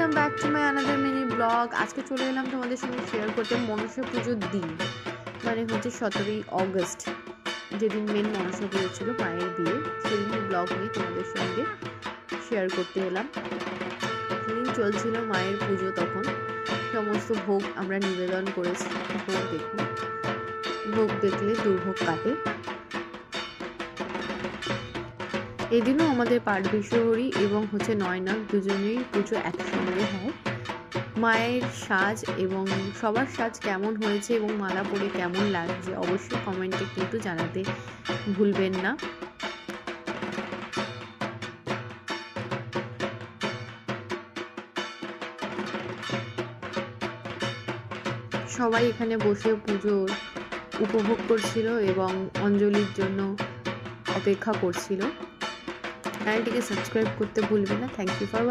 Welcome back to my another mini blog. আজকে চলে এলাম তোমাদের সঙ্গে শেয়ার করতে মনসা পুজোর দিন, মানে হচ্ছে 17ই অগস্ট, যেদিন মেন মনসা পুজো ছিল, মায়ের বিয়ে। সেদিনের ব্লগ নিয়ে তোমাদের সঙ্গে শেয়ার করতে এলাম। সেদিন চলছিল মায়ের পুজো, তখন সমস্ত ভোগ আমরা নিবেদন করেছি। ভোগ দেখুন, ভোগ দেখলে দুর্ভোগ কাটে। এদিনও আমাদের পাঠ বিশ্বহরি এবং হচ্ছে নয়নাক দুজনেই পুজো একসঙ্গে হয়। মায়ের সাজ এবং সবার সাজ কেমন হয়েছে এবং মালা পরে কেমন লাগছে অবশ্যই কমেন্টে কিন্তু জানাতে ভুলবেন না। সবাই এখানে বসে পুজোর উপভোগ করছিল এবং অঞ্জলির জন্য অপেক্ষা করছিল। চ্যানেলটিকে সাবস্ক্রাইব করতে ভুলবেন না। Thank you for